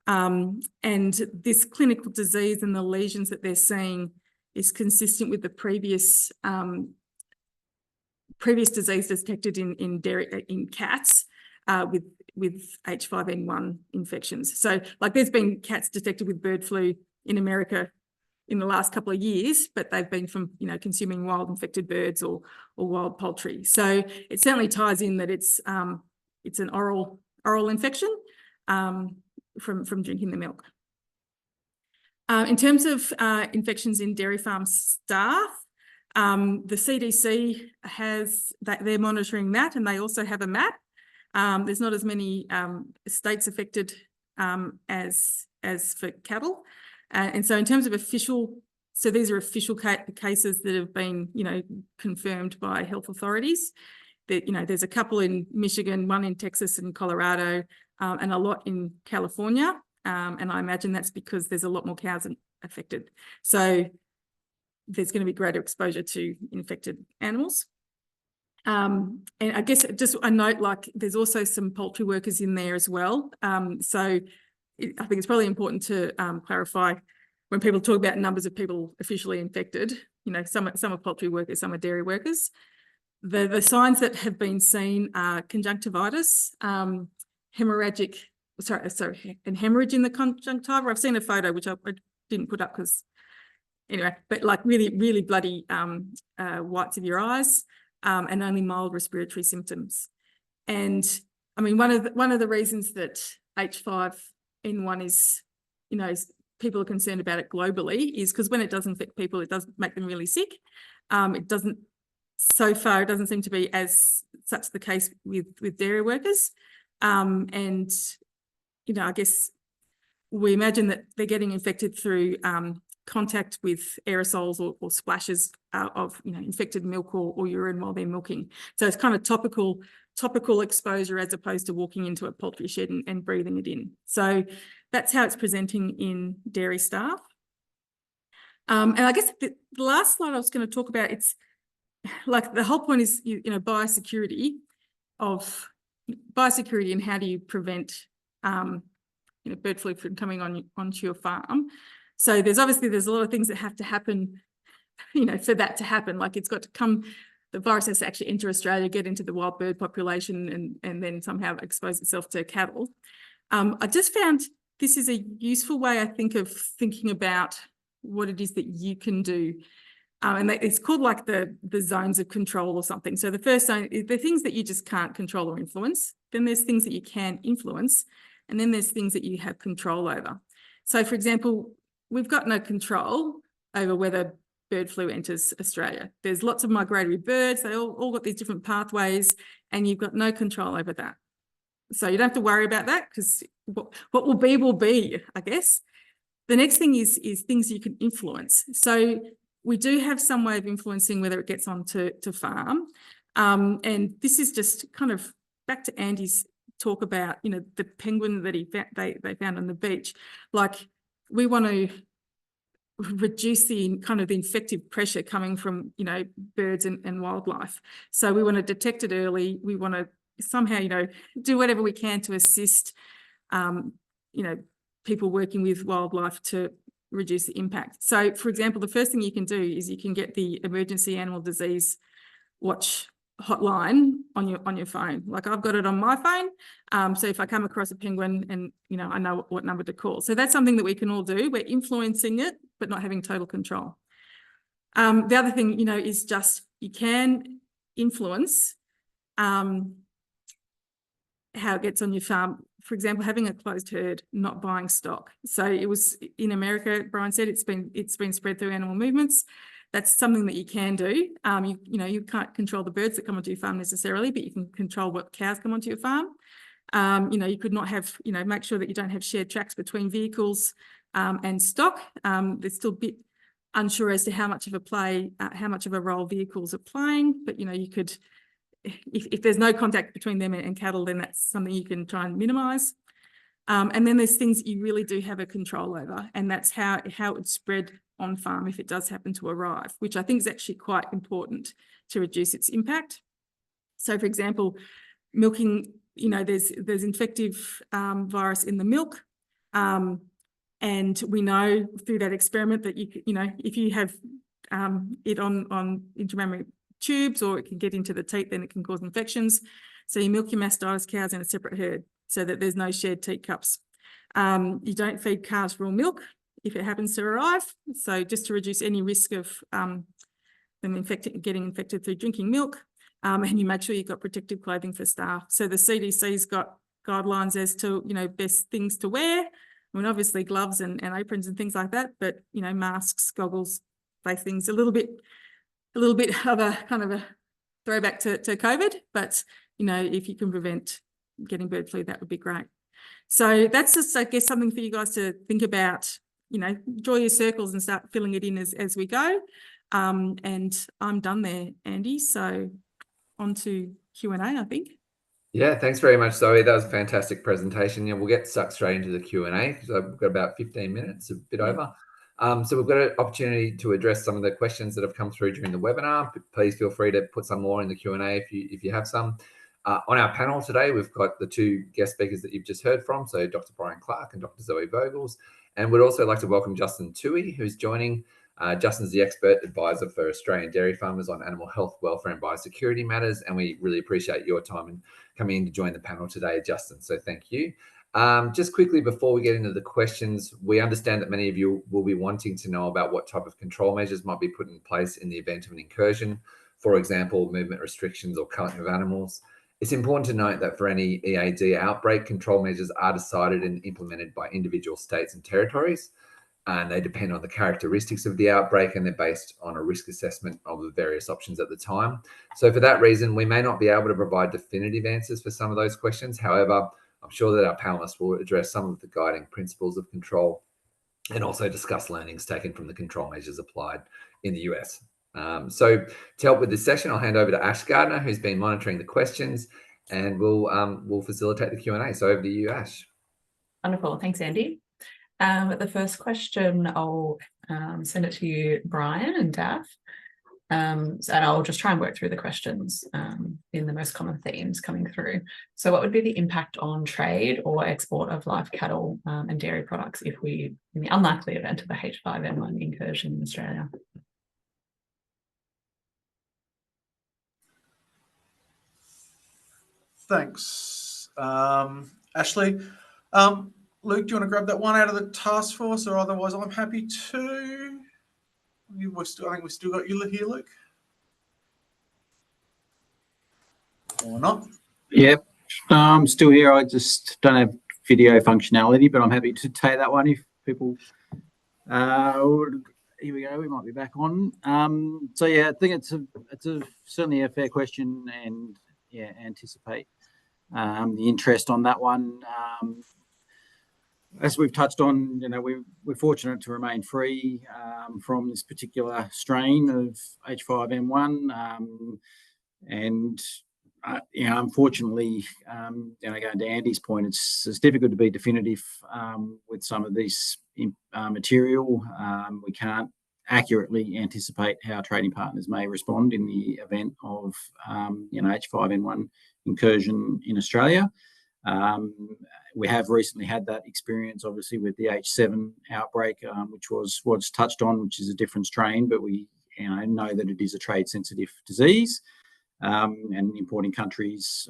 And this clinical disease and the lesions that they're seeing is consistent with the previous disease detected in cats with H5N1 infections. So like there's been cats detected with bird flu in America in the last couple of years, but they've been from, you know, consuming wild infected birds or wild poultry. So it certainly ties in that it's an oral infection from drinking the milk. In terms of infections in dairy farm staff, the CDC they're monitoring that, and they also have a map. There's not as many states affected as for cattle. And so in terms of so these are official cases that have been, you know, confirmed by health authorities. That, you know, there's a couple in Michigan, one in Texas and Colorado, and a lot in California. And I imagine that's because there's a lot more cows affected. So there's going to be greater exposure to infected animals. And I guess just a note, like there's also some poultry workers in there as well. So I think it's probably important to clarify when people talk about numbers of people officially infected, you know, some are poultry workers, some are dairy workers. The signs that have been seen are conjunctivitis, hemorrhage in the conjunctiva. I've seen a photo which I didn't put up because anyway, but like really, really bloody whites of your eyes, and only mild respiratory symptoms. And I mean, one of the reasons that H5N1 is, you know, people are concerned about it globally is because when it does infect people, it does make them really sick. So far, it doesn't seem to be as such the case with dairy workers. And, you know, I guess we imagine that they're getting infected through contact with aerosols or splashes of, you know, infected milk or urine while they're milking. So it's kind of topical exposure as opposed to walking into a poultry shed and breathing it in. So that's how it's presenting in dairy staff. And I guess the last slide I was going to talk about, it's like the whole point is, biosecurity and how do you prevent, bird flu from coming onto your farm. So there's a lot of things that have to happen, for that to happen. Like it's got to come, the virus has to actually enter Australia, get into the wild bird population and then somehow expose itself to cattle. I just found this is a useful way, I think, of thinking about what it is that you can do. And it's called like the zones of control or something. So the first zone is the things that you just can't control or influence. Then there's things that you can influence. And then there's things that you have control over. So for example, we've got no control over whether bird flu enters Australia. There's lots of migratory birds. They all got these different pathways and you've got no control over that. So you don't have to worry about that because what will be, I guess. The next thing is things you can influence. So we do have some way of influencing whether it gets onto farm. And this is just kind of back to Andy's talk about, the penguin that they found on the beach. Like we want to reduce the kind of the infective pressure coming from, birds and wildlife. So we want to detect it early. We want to somehow, do whatever we can to assist, people working with wildlife to reduce the impact. So, for example, the first thing you can do is you can get the Emergency Animal Disease Watch hotline on your phone. Like I've got it on my phone. So if I come across a penguin and, I know what number to call. So that's something that we can all do. We're influencing it, but not having total control. The other thing, is just you can influence how it gets on your farm. For example, having a closed herd, not buying stock. So it was in America, Brian said, it's been spread through animal movements. That's something that you can do. You can't control the birds that come onto your farm necessarily, but you can control what cows come onto your farm. You could not have, make sure that you don't have shared tracks between vehicles and stock. There's still a bit unsure as to how much of a role vehicles are playing, but you could, if there's no contact between them and cattle, then that's something you can try and minimise. And then there's things that you really do have a control over, and that's how it would spread on farm if it does happen to arrive, which I think is actually quite important to reduce its impact. So, for example, milking, there's infective virus in the milk, and we know through that experiment that if you have it on intramammary tubes or it can get into the teat, then it can cause infections. So you milk your mastitis cows in a separate herd so that there's no shared teat cups. You don't feed calves raw milk if it happens to arrive. So just to reduce any risk of them getting infected through drinking milk. And you make sure you've got protective clothing for staff. So the CDC's got guidelines as to, best things to wear. I mean, obviously gloves and aprons and things like that, but, masks, goggles, face things, a little bit of a kind of a throwback to COVID, but, if you can prevent getting bird flu, that would be great. So that's just, I guess, something for you guys to think about, draw your circles and start filling it in as we go. And I'm done there, Andy. So on to Q&A, I think. Yeah, thanks very much, Zoe. That was a fantastic presentation. We'll get stuck straight into the Q&A because I've got about 15 minutes, a bit over. So we've got an opportunity to address some of the questions that have come through during the webinar. Please feel free to put some more in the Q&A if you have some. On our panel today, we've got the two guest speakers that you've just heard from, so Dr. Brian Clark and Dr. Zoe Vogels. And we'd also like to welcome Justin Toohey, who's joining. Justin's the expert advisor for Australian dairy farmers on animal health, welfare and biosecurity matters. And we really appreciate your time and coming in to join the panel today, Justin. So thank you. Just quickly before we get into the questions, we understand that many of you will be wanting to know about what type of control measures might be put in place in the event of an incursion, for example, movement restrictions or culling of animals. It's important to note that for any EAD outbreak, control measures are decided and implemented by individual states and territories, and they depend on the characteristics of the outbreak, and they're based on a risk assessment of the various options at the time. So for that reason, we may not be able to provide definitive answers for some of those questions. However, I'm sure that our panelists will address some of the guiding principles of control and also discuss learnings taken from the control measures applied in the US. So to help with this session, I'll hand over to Ash Gardner, who's been monitoring the questions, and we'll facilitate the Q&A. So over to you, Ash. Wonderful. Thanks, Andy. The first question, I'll send it to you, Brian and Dav. And I'll just try and work through the questions in the most common themes coming through. So what would be the impact on trade or export of live cattle and dairy products if we, in the unlikely event of a H5N1 incursion in Australia? Thanks, Ashley. Luke, do you want to grab that one out of the task force, or otherwise I'm happy to? I think we've still got you here, Luke. Or not? Yep, I'm still here. I just don't have video functionality, but I'm happy to take that one if people. Here we go. We might be back on. So yeah, I think it's certainly a fair question, and yeah, anticipate the interest on that one. As we've touched on, we're fortunate to remain free from this particular strain of H5N1, and unfortunately, going to Andy's point, it's difficult to be definitive with some of this material. We can't accurately anticipate how trading partners may respond in the event of H5N1 incursion in Australia. We have recently had that experience, obviously, with the H7 outbreak, which was touched on, which is a different strain, but we know that it is a trade-sensitive disease. And importing countries,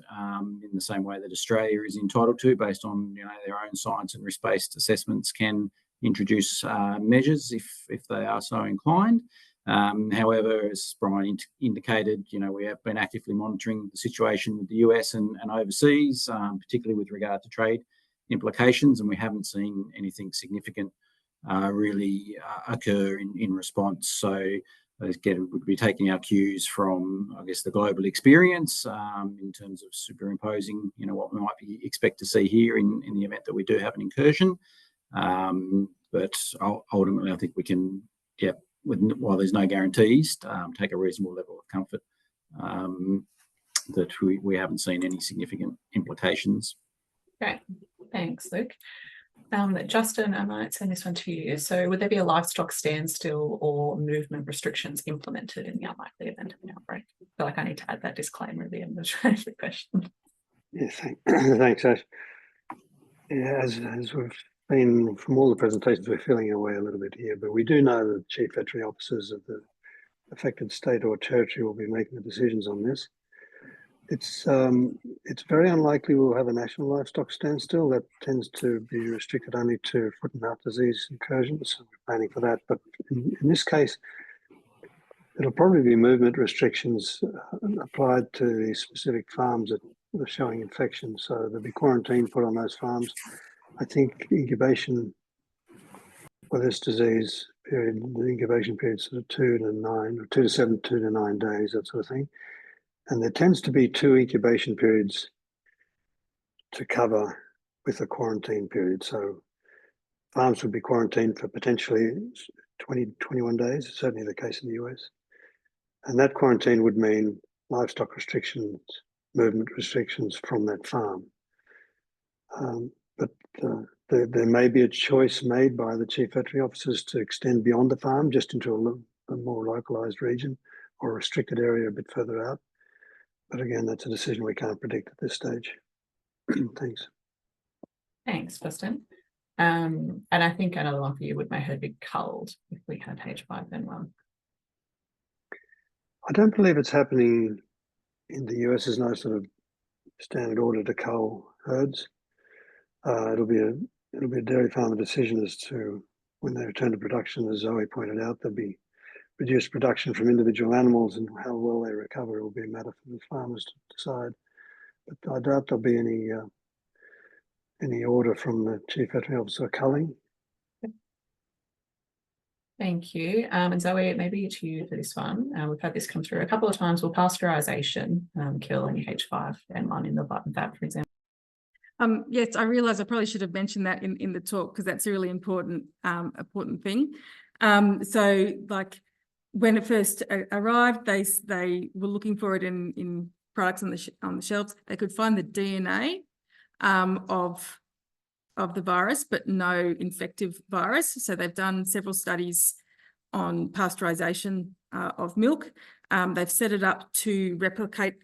in the same way that Australia is entitled to, based on their own science and risk-based assessments, can introduce measures if they are so inclined. However, as Brian indicated, we have been actively monitoring the situation with the US and overseas, particularly with regard to trade implications, and we haven't seen anything significant really occur in response. So again, we'd be taking our cues from, I guess, the global experience in terms of superimposing, what we might expect to see here in the event that we do have an incursion. But ultimately, I think we can, while there's no guarantees, take a reasonable level of comfort that we haven't seen any significant implications. Okay, thanks, Luke. Justin, I might send this one to you. So would there be a livestock standstill or movement restrictions implemented in the unlikely event of an outbreak? I feel like I need to add that disclaimer at the end of the question. Yeah, thanks, Ash. Yeah, as we've been, from all the presentations, we're feeling our way a little bit here, but we do know that chief veterinary officers of the affected state or territory will be making the decisions on this. It's very unlikely we'll have a national livestock standstill. That tends to be restricted only to foot and mouth disease incursions, so we're planning for that. But in this case, it'll probably be movement restrictions applied to the specific farms that are showing infection. So there'll be quarantine put on those farms. I think incubation for this disease period, the incubation period, sort of 2 to 9, or 2 to 7, 2 to 9 days, that sort of thing. And there tends to be 2 incubation periods to cover with a quarantine period. So farms would be quarantined for potentially 20, 21 days, certainly the case in the US. And that quarantine would mean livestock restrictions, movement restrictions from that farm. But there may be a choice made by the chief veterinary officers to extend beyond the farm, just into a more localized region or a restricted area a bit further out. But again, that's a decision we can't predict at this stage. Thanks. Thanks, Justin. And I think another one for you, would my herd be culled if we had H5N1? I don't believe it's happening in the US. There's no sort of standard order to cull herds. It'll be a dairy farmer decision as to when they return to production. As Zoe pointed out, there'll be reduced production from individual animals, and how well they recover will be a matter for the farmers to decide. But I doubt there'll be any order from the chief veterinary officer culling. Thank you. And Zoe, maybe to you for this one. We've had this come through a couple of times. Will pasteurisation kill any H5N1 in the vat, for example? Yes, I realise I probably should have mentioned that in the talk, because that's a really important thing. So, like, when it first arrived, they were looking for it in products on the shelves. They could find the DNA of of the virus, but no infective virus. So they've done several studies on pasteurisation of milk. They've set it up to replicate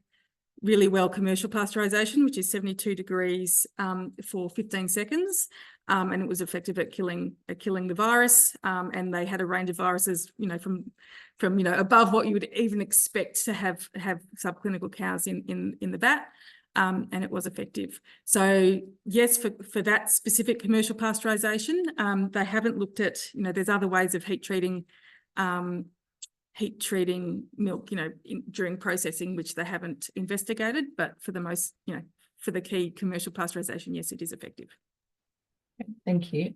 really well commercial pasteurisation, which is 72 degrees for 15 seconds. And it was effective at killing the virus. And they had a range of viruses, from above what you would even expect to have subclinical cows in the vat. And it was effective. So yes, for that specific commercial pasteurisation, they haven't looked at, there's other ways of heat treating milk, during processing, which they haven't investigated. But for the most, for the key commercial pasteurisation, yes, it is effective. Thank you.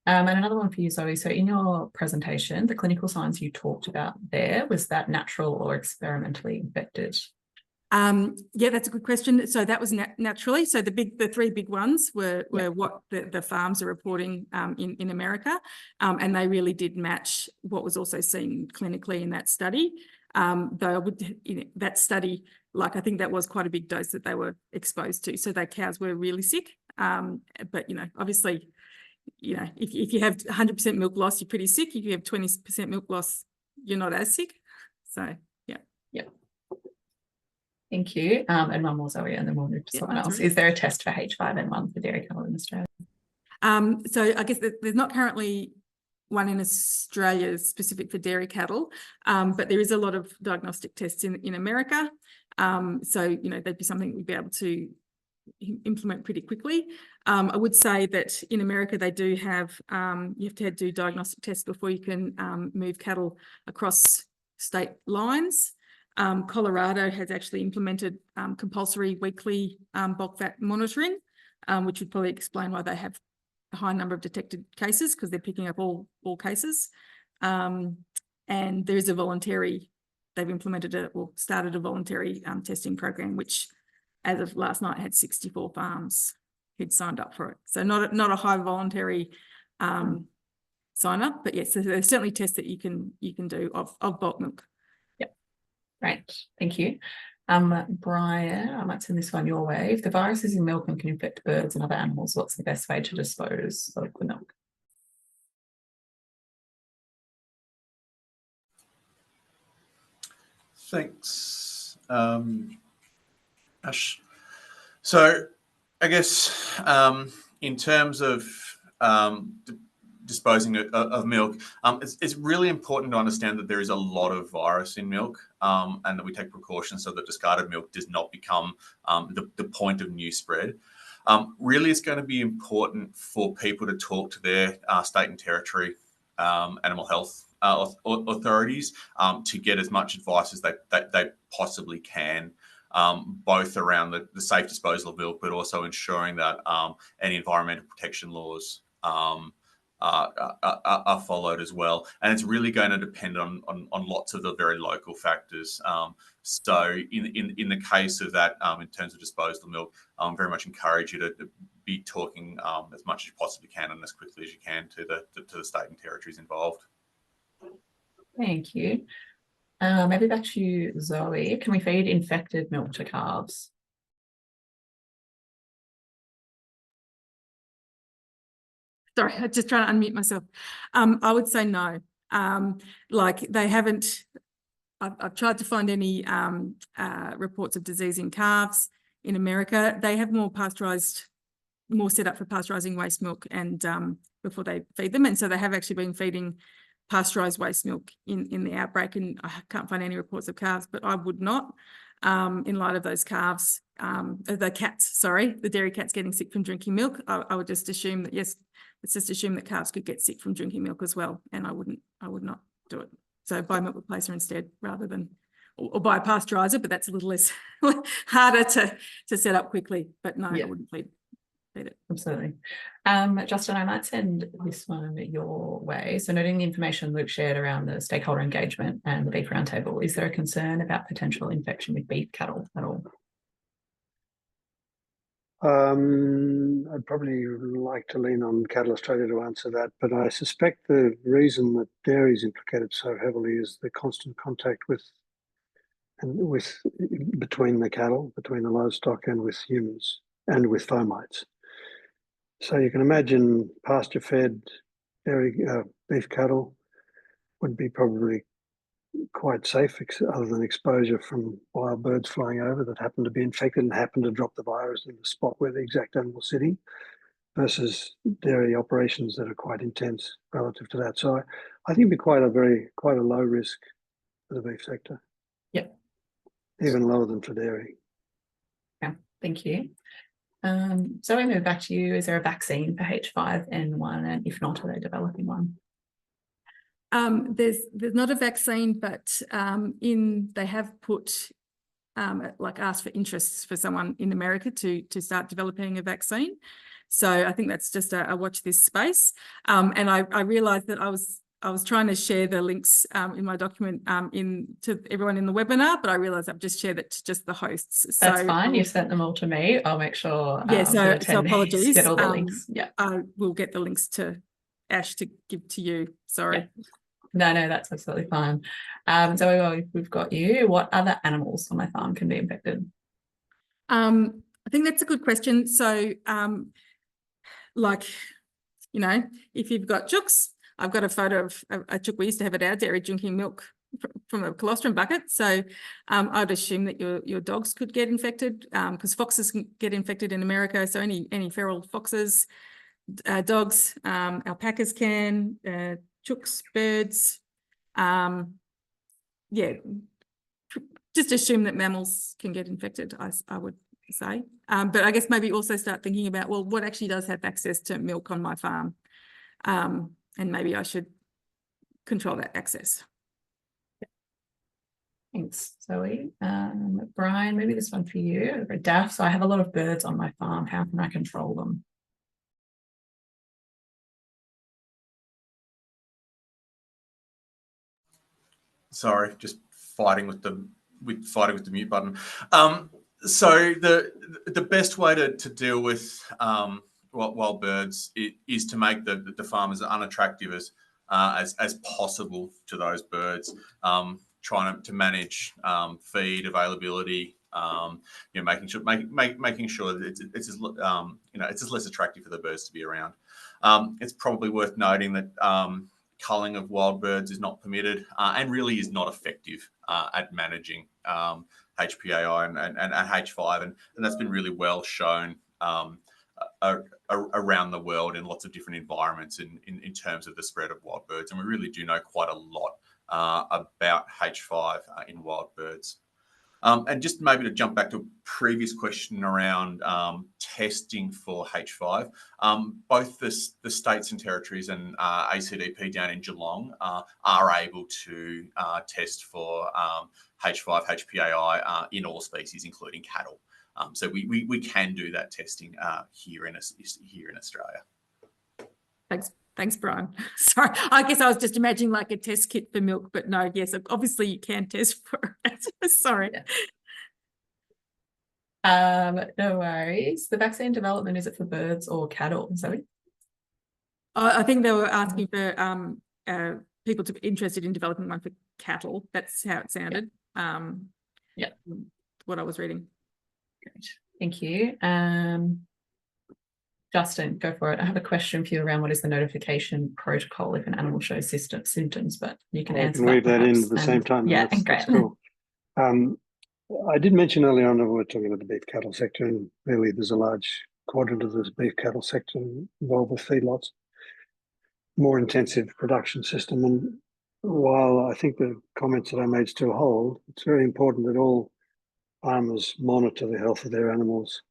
And another one for you, Zoe. So in your presentation, the clinical signs you talked about there, was that natural or experimentally infected? Yeah, that's a good question. So that was naturally. So the three big ones were what the farms are reporting in America, and they really did match what was also seen clinically in that study. Though that study, I think that was quite a big dose that they were exposed to. So their cows were really sick. But obviously, if you have 100% milk loss, you're pretty sick. If you have 20% milk loss, you're not as sick. So yeah. Thank you. And one more, Zoe, and then we'll move to someone else. Right. Is there a test for H5N1 for dairy cattle in Australia? So I guess there's not currently one in Australia specific for dairy cattle, but there is a lot of diagnostic tests in America. So, that'd be something we'd be able to implement pretty quickly. I would say that in America, they do have, you have to do diagnostic tests before you can move cattle across state lines. Colorado has actually implemented compulsory weekly bulk fat monitoring, which would probably explain why they have a high number of detected cases, because they're picking up all cases. And there is they've implemented started a voluntary testing program, which as of last night had 64 farms who'd signed up for it. So not a high voluntary sign up, but yes, so there's certainly tests that you can do of bulk milk. Great, thank you. Brian, I might send this one your way. If the virus is in milk and can infect birds and other animals, what's the best way to dispose of the milk? Thanks, Ash. So I guess in terms of disposing of milk, it's really important to understand that there is a lot of virus in milk, and that we take precautions so that discarded milk does not become the point of new spread. Really, it's going to be important for people to talk to their state and territory animal health authorities to get as much advice as they possibly can, both around the safe disposal of milk, but also ensuring that any environmental protection laws are followed as well. And it's really going to depend on lots of the very local factors. So in the case of that, in terms of disposal of milk, I very much encourage you to be talking as much as you possibly can and as quickly as you can to the state and territories involved. Thank you. Maybe back to you, Zoe. Can we feed infected milk to calves? Sorry, I'm just trying to unmute myself. I would say no. They haven't, I've tried to find any reports of disease in calves in America. They have more set up for pasteurising waste milk and before they feed them. And so they have actually been feeding pasteurised waste milk in the outbreak, and I can't find any reports of calves, but I would not, in light of those calves, the dairy cats getting sick from drinking milk. I would just assume that, yes, let's just assume that calves could get sick from drinking milk as well, and I would not do it. So buy milk replacer instead, rather than, or buy a pasteuriser, but that's a little less harder to set up quickly. But no, I wouldn't feed it. Absolutely. Justin, I might send this one your way. So noting the information Luke shared around the stakeholder engagement and the beef roundtable, is there a concern about potential infection with beef cattle at all? I'd probably like to lean on Cattle Australia to answer that, but I suspect the reason that dairy is implicated so heavily is the constant contact between the cattle, between the livestock and with humans and with fomites. So you can imagine pasture-fed dairy beef cattle would be probably quite safe, other than exposure from wild birds flying over that happen to be infected and happen to drop the virus in the spot where the exact animal's sitting, versus dairy operations that are quite intense relative to that. So I think it'd be quite a low risk for the beef sector. Yep. Even lower than for dairy. Yeah, thank you. So we move back to you. Is there a vaccine for H5N1, and if not, are they developing one? There's not a vaccine, but they have put asked for interests for someone in America to start developing a vaccine. So I think that's just a watch this space. And I realised that I was trying to share the links in my document to everyone in the webinar, but I realised I've just shared it to just the hosts. That's fine. You've sent them all to me. I'll make sure. So apologies. Get all the links. Yeah, I will get the links to Ash to give to you. Sorry. Yeah. No, that's absolutely fine. So we've got you. What other animals on my farm can be infected? I think that's a good question. So, if you've got chooks, I've got a photo of a chook we used to have at our dairy drinking milk from a colostrum bucket. So I'd assume that your dogs could get infected because foxes can get infected in America. So any feral foxes, dogs, alpacas can, chooks, birds. Just assume that mammals can get infected, I would say. But I guess maybe also start thinking about, well, what actually does have access to milk on my farm? And maybe I should control that access. Thanks, Zoe. Brian, maybe this one for you. Daff, so I have a lot of birds on my farm. How can I control them? Sorry, just fighting with the mute button. So the best way to deal with wild birds is to make the farm as unattractive as possible to those birds. Trying to manage feed availability. Making sure that it's as less attractive for the birds to be around. It's probably worth noting that culling of wild birds is not permitted and really is not effective at managing HPAI and H5, and that's been really well shown around the world in lots of different environments in terms of the spread of wild birds, and we really do know quite a lot about H5 in wild birds. And just maybe to jump back to a previous question around testing for H5, both the states and territories and ACDP down in Geelong are able to test for H5 HPAI in all species, including cattle. So we can do that testing here in Australia. Thanks, Brian. Sorry, I guess I was just imagining like a test kit for milk, but no, yes, obviously you can test for it. Sorry. No worries. The vaccine development, is it for birds or cattle, Zoe? I think they were asking for people to be interested in developing one for cattle. That's how it sounded. What I was reading. Great. Thank you. Justin, go for it. I have a question for you around what is the notification protocol if an animal shows symptoms, but you can answer that. I can weave that in at the same time. Yeah, that's great. Cool. I did mention earlier on that we're talking about the beef cattle sector, and really there's a large quadrant of this beef cattle sector involved with feedlots, more intensive production system. And while I think the comments that I made still hold, it's very important that all farmers monitor the health of their animals.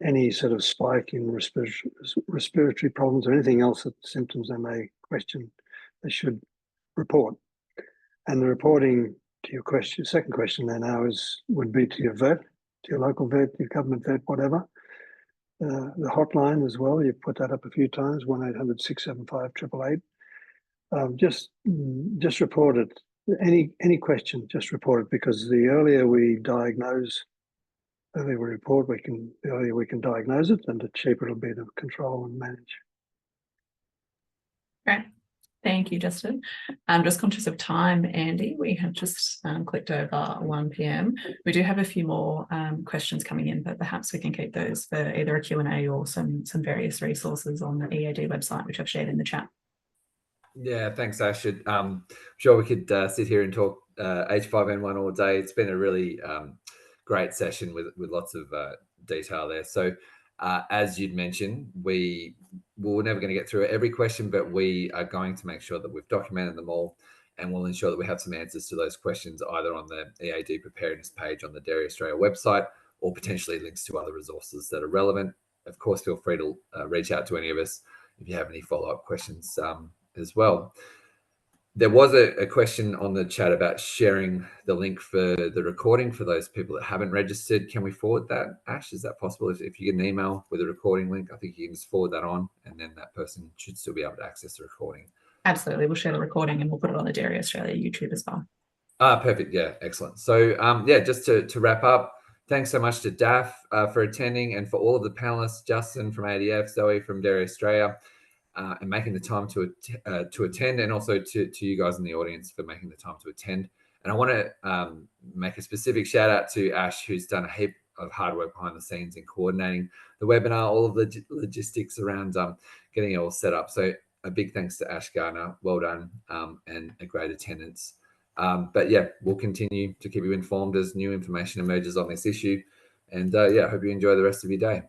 Any sort of spike in respiratory problems or anything else, that symptoms they may question, they should report. And the reporting to your question, second question there now would be to your vet, to your local vet, your government vet, whatever. The hotline as well, you've put that up a few times, 1-800-675-888. Just report it. Any question, just report it, because the earlier we diagnose, the earlier we report, the earlier we can diagnose it, and the cheaper it'll be to control and manage. Right. Thank you, Justin. I'm just conscious of time, Andy. We have just clicked over 1 p.m. We do have a few more questions coming in, but perhaps we can keep those for either a Q&A or some various resources on the EAD website, which I've shared in the chat. Yeah, thanks, Ash. I'm sure we could sit here and talk H5N1 all day. It's been a really great session with lots of detail there. So as you'd mentioned, we're never going to get through every question, but we are going to make sure that we've documented them all, and we'll ensure that we have some answers to those questions either on the EAD preparedness page on the Dairy Australia website, or potentially links to other resources that are relevant. Of course, feel free to reach out to any of us if you have any follow-up questions as well. There was a question on the chat about sharing the link for the recording for those people that haven't registered. Can we forward that, Ash? Is that possible? If you get an email with a recording link, I think you can just forward that on, and then that person should still be able to access the recording. Absolutely. We'll share the recording and we'll put it on the Dairy Australia YouTube as well. Perfect. Yeah, excellent. So yeah, just to wrap up, thanks so much to Daph for attending, and for all of the panelists, Justin from ADF, Zoe from Dairy Australia, and making the time to attend, and also to you guys in the audience for making the time to attend. And I want to make a specific shout out to Ash, who's done a heap of hard work behind the scenes in coordinating the webinar, all of the logistics around getting it all set up. So a big thanks to Ash Gardner. Well done, and a great attendance. But yeah, we'll continue to keep you informed as new information emerges on this issue. And yeah, I hope you enjoy the rest of your day.